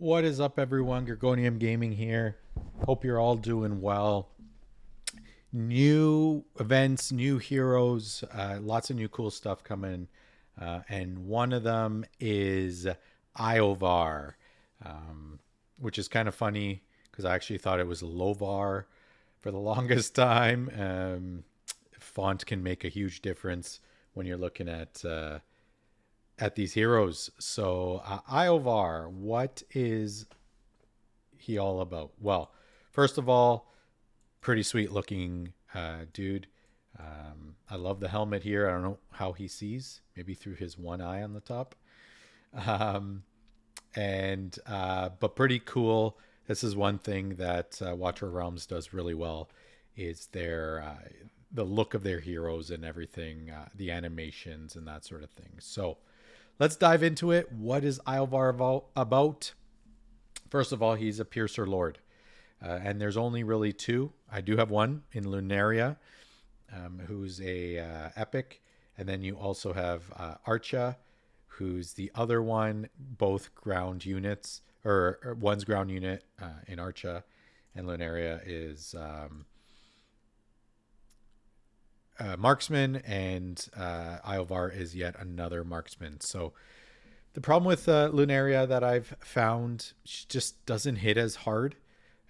What is up, everyone? Gorgonium Gaming here. Hope you're all doing well. New events, new heroes, lots of new cool stuff coming. And one of them is Iovar, um, which is kind of funny because I actually thought it was Lovar for the longest time. Font can make a huge difference when you're looking at these heroes. So, Iovar, what is he all about? Well, first of all, pretty sweet looking dude. I love the helmet here. I don't know how he sees, maybe through his one eye on the top. Um, and But pretty cool. This is one thing that Watcher of Realms does really well is their the look of their heroes and everything, the animations and that sort of thing. So let's dive into it. What is Iolvar about? First of all, he's a Piercer Lord. And there's only really two. I do have one in Lunaria, who's a epic. And then you also have Archa, who's the other one, both ground units, or one's ground unit in Archa, and Lunaria is marksman, and Iovar is yet another marksman. So the problem with Lunaria that I've found, she just doesn't hit as hard.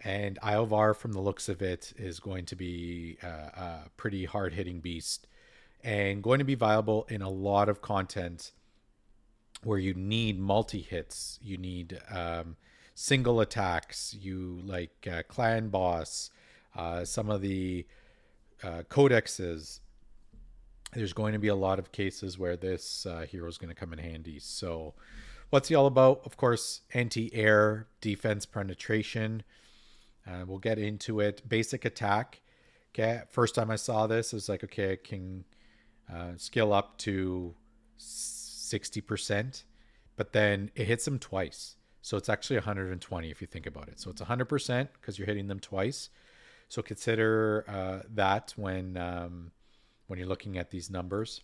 And Iovar, from the looks of it, is going to be a pretty hard hitting beast and going to be viable in a lot of content where you need multi hits, you need single attacks, you like clan boss, some of the codexes. There's going to be a lot of cases where this hero is going to come in handy. So, what's he all about? Of course, anti air defense penetration. We'll get into it. Basic attack. Okay, first time I saw this, I was like, okay, I can skill up to 60%, but then it hits them twice. So it's actually 120 if you think about it. So it's 100% because you're hitting them twice. So consider that when you're looking at these numbers.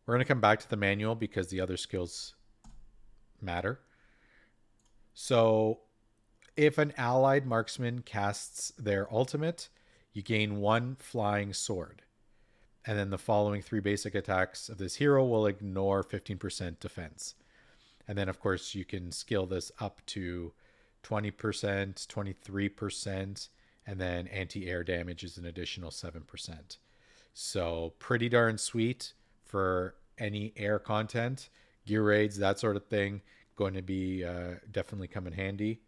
We're going to come back to the manual because the other skills matter. So if an allied marksman casts their ultimate, you gain one flying sword. And then the following three basic attacks of this hero will ignore 15% defense. And then, of course, you can skill this up to 20%, 23%, and then anti air damage is an additional 7%. So, pretty darn sweet for any air content, gear raids, that sort of thing. Going to be definitely come in handy.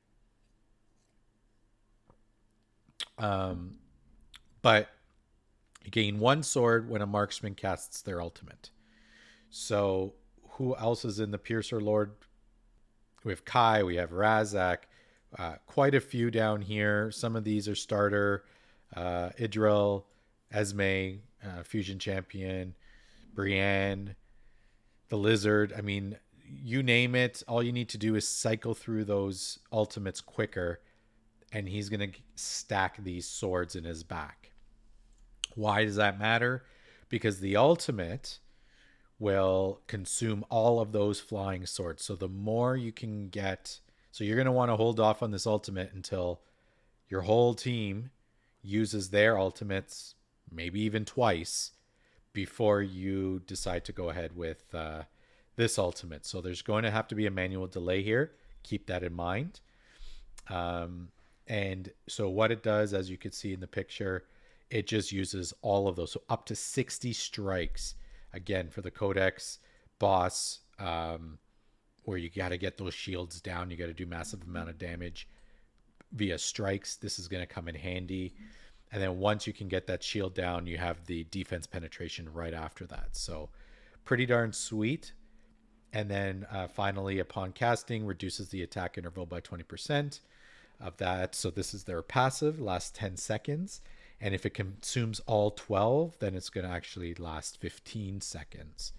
Um, but you gain one sword when a marksman casts their ultimate. So who else is in the Piercer Lord? We have Kai, we have Razak, quite a few down here. Some of these are starter. Idril, Esme, Fusion Champion, Brienne, the Lizard. I mean, you name it. All you need to do is cycle through those ultimates quicker, and he's going to stack these swords in his back. Why does that matter? Because the ultimate will consume all of those flying swords. So the more you can get, so you're going to want to hold off on this ultimate until your whole team uses their ultimates, maybe even twice, before you decide to go ahead with this ultimate. So there's going to have to be a manual delay here. Keep that in mind. And so what it does, as you can see in the picture, it just uses all of those. So up to 60 strikes, again, for the Codex boss, where you got to get those shields down. You got to do massive amount of damage via strikes. This is going to come in handy. And then once you can get that shield down, you have the defense penetration right after that. So pretty darn sweet. And then finally, upon casting, reduces the attack interval by 20% of that. So this is their passive, lasts 10 seconds. And if it consumes all 12, then it's going to actually last 15 seconds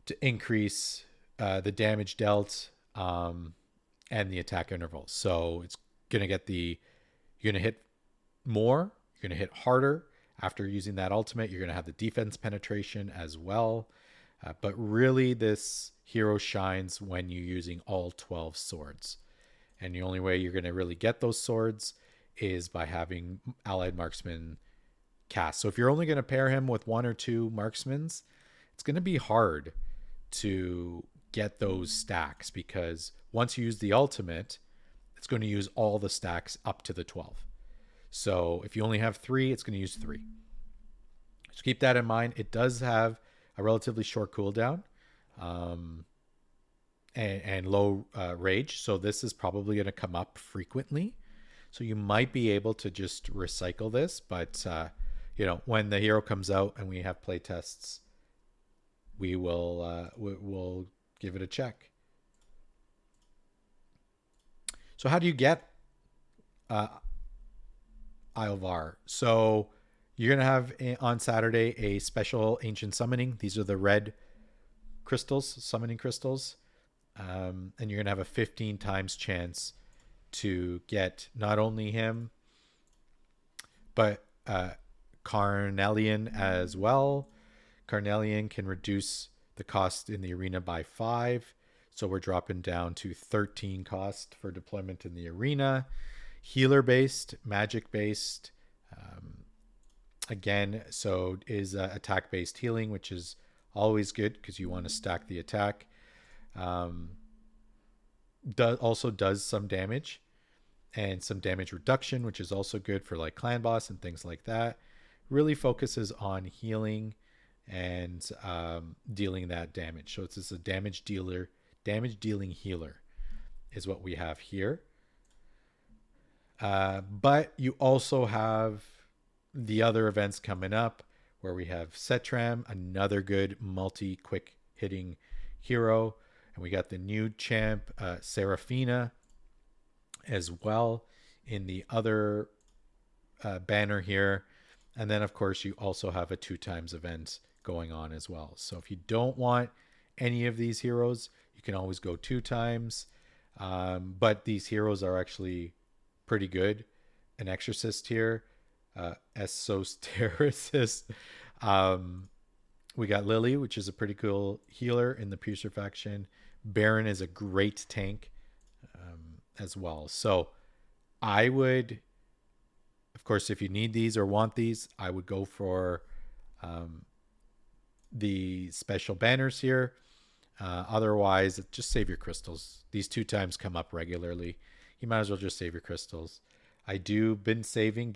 to increase the damage dealt and the attack interval. So it's going to you're going to hit more, you're going to hit harder. After using that ultimate, you're going to have the defense penetration as well. But really, this hero shines when you're using all 12 swords. And the only way you're going to really get those swords is by having allied marksman cast. So if you're only going to pair him with one or two marksmans, it's going to be hard to get those stacks, because once you use the ultimate, it's going to use all the stacks up to the 12. So if you only have 3, it's going to use 3. So keep that in mind. It does have a relatively short cooldown and low rage. So this is probably going to come up frequently. So you might be able to just recycle this. But, when the hero comes out and we have play tests, we'll give it a check. So how do you get Iolvar? So you're going to have on Saturday a special ancient summoning. These are the red crystals, summoning crystals. And you're going to have a 15 times chance to get not only him, but Carnelian as well. Carnelian can reduce the cost in the arena by 5. So we're dropping down to 13 cost for deployment in the arena. Healer based, magic based. Again, so is attack based healing, which is always good because you want to stack the attack. Also does some damage and some damage reduction, which is also good for like clan boss and things like that. Really focuses on healing and dealing that damage. So it's just a damage dealing healer is what we have here. But you also have the other events coming up where we have Setram, another good multi-quick hitting hero. And we got the new champ, Serafina, as well in the other banner here. And then, of course, you also have a 2 times event going on as well. So if you don't want any of these heroes, you can always go 2 times. But these heroes are actually pretty good. An exorcist here, Esotericist. We got Lily, which is a pretty cool healer in the Piercer faction. Baron is a great tank as well. So I would, of course, if you need these or want these, I would go for the special banners here. Otherwise, just save your crystals. These 2 times come up regularly. You might as well just save your crystals. I do been saving.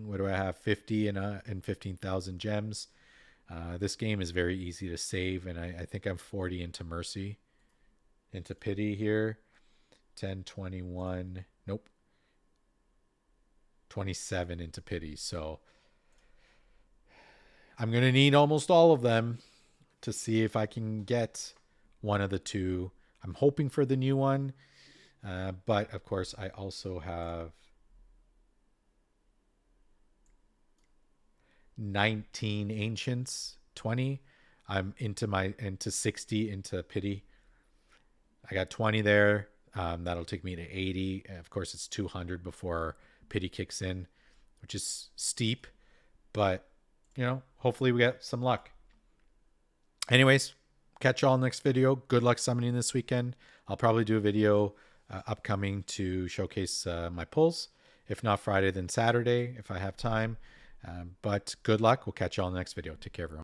What do I have? 50 and 15,000 gems. This game is very easy to save, and I think I'm 40 into mercy, into pity here. 10, 21. Nope. 27 into pity. So I'm going to need almost all of them to see if I can get one of the 2. I'm hoping for the new one. But of course, I also have 19 ancients, 20. I'm into 60 into pity. I got 20 there. That'll take me to 80. And of course, it's 200 before pity kicks in, which is steep, but hopefully we get some luck. Anyways, catch y'all next video. Good luck summoning this weekend. I'll probably do a video upcoming to showcase my pulls. If not Friday, then Saturday if I have time. But good luck. We'll catch y'all in the next video. Take care, everyone.